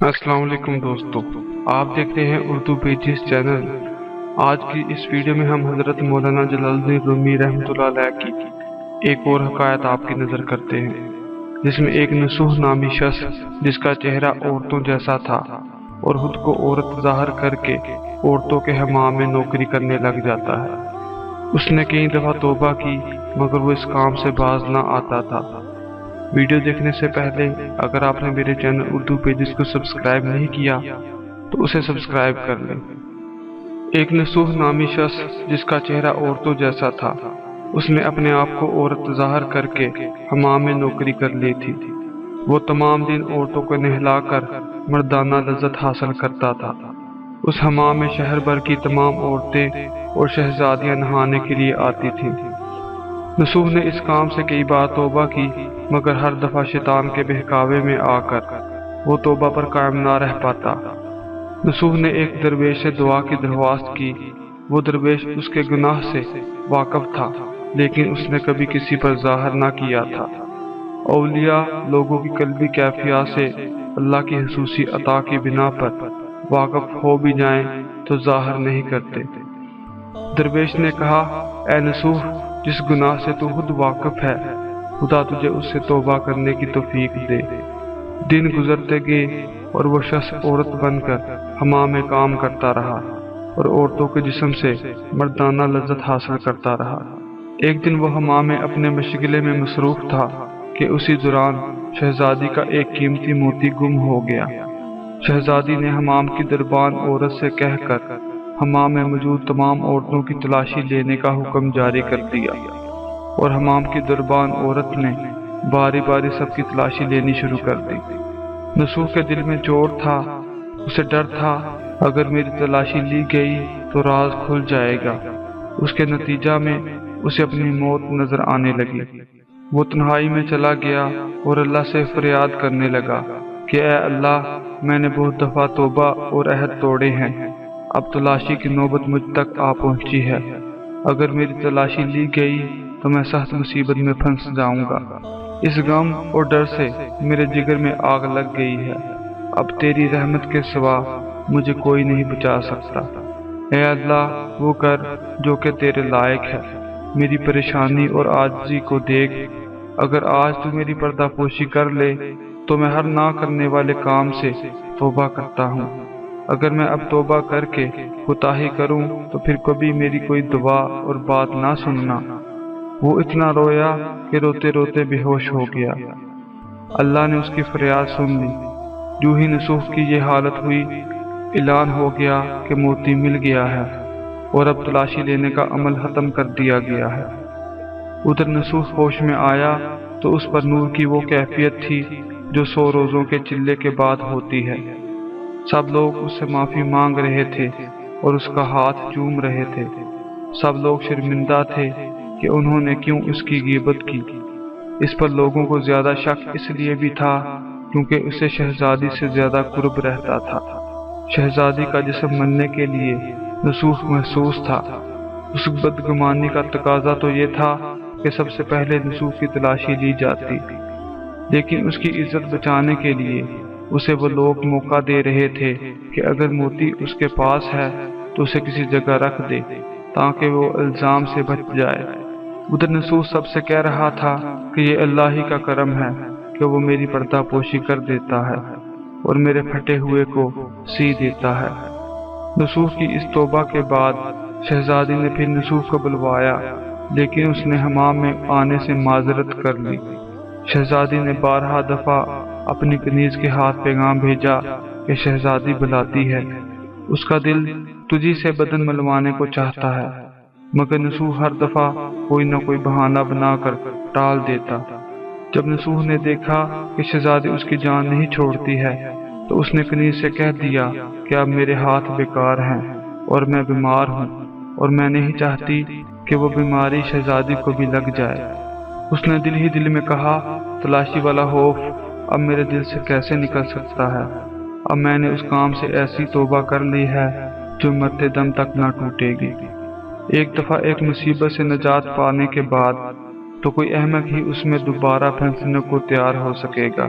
السلام علیکم دوستو، آپ دیکھتے ہیں اردو پیجز چینل۔ آج کی اس ویڈیو میں ہم حضرت مولانا جلال الدین رومی رحمۃ اللہ علیہ کی ایک اور حکایت آپ کی نظر کرتے ہیں، جس میں ایک نصوح نامی شخص جس کا چہرہ عورتوں جیسا تھا اور خود کو عورت ظاہر کر کے عورتوں کے حمام میں نوکری کرنے لگ جاتا ہے۔ اس نے کئی دفعہ توبہ کی مگر وہ اس کام سے باز نہ آتا تھا۔ ویڈیو دیکھنے سے پہلے اگر آپ نے میرے چینل اردو پیجز کو سبسکرائب نہیں کیا تو اسے سبسکرائب کر لیں۔ ایک نصوح نامی شخص جس کا چہرہ عورتوں جیسا تھا، اس نے اپنے آپ کو عورت ظاہر کر کے حمام میں نوکری کر لی تھی۔ وہ تمام دن عورتوں کو نہلا کر مردانہ لذت حاصل کرتا تھا۔ اس حمام میں شہر بھر کی تمام عورتیں اور شہزادیاں نہانے کے لیے آتی تھیں۔ نصوح نے اس کام سے کئی بار توبہ کی مگر ہر دفعہ شیطان کے بہکاوے میں آ کر وہ توبہ پر قائم نہ رہ پاتا۔ نصوح نے ایک درویش سے دعا کی درخواست کی۔ وہ درویش اس کے گناہ سے واقف تھا لیکن اس نے کبھی کسی پر ظاہر نہ کیا تھا۔ اولیاء لوگوں کی قلبی کیفیات سے اللہ کی خصوصی عطا کی بنا پر واقف ہو بھی جائیں تو ظاہر نہیں کرتے۔ درویش نے کہا، اے نصوح، جس گناہ سے تو خود واقف ہے، خدا تجھے اس سے توبہ کرنے کی توفیق دے۔ دن گزرتے گئے اور وہ شخص عورت بن کر حمام میں کام کرتا رہا اور عورتوں کے جسم سے مردانہ لذت حاصل کرتا رہا۔ ایک دن وہ حمام میں اپنے مشغلے میں مصروف تھا کہ اسی دوران شہزادی کا ایک قیمتی موتی گم ہو گیا۔ شہزادی نے حمام کی دربان عورت سے کہہ کر حمام میں موجود تمام عورتوں کی تلاشی لینے کا حکم جاری کر دیا اور حمام کی دربان عورت نے باری باری سب کی تلاشی لینی شروع کر دی۔ نصوح کے دل میں چوٹ تھا، اسے ڈر تھا اگر میری تلاشی لی گئی تو راز کھل جائے گا۔ اس کے نتیجہ میں اسے اپنی موت نظر آنے لگی۔ وہ تنہائی میں چلا گیا اور اللہ سے فریاد کرنے لگا کہ اے اللہ، میں نے بہت دفعہ توبہ اور عہد توڑے ہیں، اب تلاشی کی نوبت مجھ تک آ پہنچی ہے۔ اگر میری تلاشی لی گئی تو میں سخت مصیبت میں پھنس جاؤں گا۔ اس غم اور ڈر سے میرے جگر میں آگ لگ گئی ہے۔ اب تیری رحمت کے سوا مجھے کوئی نہیں بچا سکتا۔ اے اللہ، وہ کر جو کہ تیرے لائق ہے۔ میری پریشانی اور عاجزی کو دیکھ۔ اگر آج تو میری پردہ پوشی کر لے تو میں ہر نہ کرنے والے کام سے توبہ کرتا ہوں۔ اگر میں اب توبہ کر کے کوتاہی کروں تو پھر کبھی میری کوئی دعا اور بات نہ سننا۔ وہ اتنا رویا کہ روتے روتے بے ہوش ہو گیا۔ اللہ نے اس کی فریاد سن لی۔ جو ہی نصوح کی یہ حالت ہوئی، اعلان ہو گیا کہ موتی مل گیا ہے اور اب تلاشی لینے کا عمل ختم کر دیا گیا ہے۔ ادھر نصوح ہوش میں آیا تو اس پر نور کی وہ کیفیت تھی جو 100 روزوں کے چلے کے بعد ہوتی ہے۔ سب لوگ اس سے معافی مانگ رہے تھے اور اس کا ہاتھ چوم رہے تھے۔ سب لوگ شرمندہ تھے کہ انہوں نے کیوں اس کی غیبت کی۔ اس پر لوگوں کو زیادہ شک اس لیے بھی تھا کیونکہ اسے شہزادی سے زیادہ قرب رہتا تھا۔ شہزادی کا جسم ملنے کے لیے نصوح محسوس تھا۔ اس بدگمانی کا تقاضا تو یہ تھا کہ سب سے پہلے نصوح کی تلاشی لی جاتی، لیکن اس کی عزت بچانے کے لیے اسے وہ لوگ موقع دے رہے تھے کہ اگر موتی اس کے پاس ہے تو اسے کسی جگہ رکھ دے تاکہ وہ الزام سے بچ جائے۔ ادھر نصوح سب سے کہہ رہا تھا کہ یہ اللہ ہی کا کرم ہے کہ وہ میری پردہ پوشی کر دیتا ہے اور میرے پھٹے ہوئے کو سی دیتا ہے۔ نصوح کی اس توبہ کے بعد شہزادی نے پھر نصوح کو بلوایا لیکن اس نے حمام میں آنے سے معذرت کر لی۔ شہزادی نے 12 دفعہ اپنی کنیز کے ہاتھ پیغام بھیجا کہ شہزادی بلاتی ہے، اس کا دل تجھی سے بدن ملوانے کو چاہتا ہے، مگر نصوح ہر دفعہ کوئی نہ کوئی بہانہ بنا کر ٹال دیتا۔ جب نصوح نے دیکھا کہ شہزادی اس کی جان نہیں چھوڑتی ہے تو اس نے کنیز سے کہہ دیا کہ اب میرے ہاتھ بیکار ہیں اور میں بیمار ہوں اور میں نہیں چاہتی کہ وہ بیماری شہزادی کو بھی لگ جائے۔ اس نے دل ہی دل میں کہا، تلاشی والا خوف اب میرے دل سے کیسے نکل سکتا ہے۔ اب میں نے اس کام سے ایسی توبہ کر لی ہے جو مرتے دم تک نہ ٹوٹے گی۔ ایک دفعہ ایک مصیبت سے نجات پانے کے بعد تو کوئی احمق ہی اس میں دوبارہ پھنسنے کو تیار ہو سکے گا۔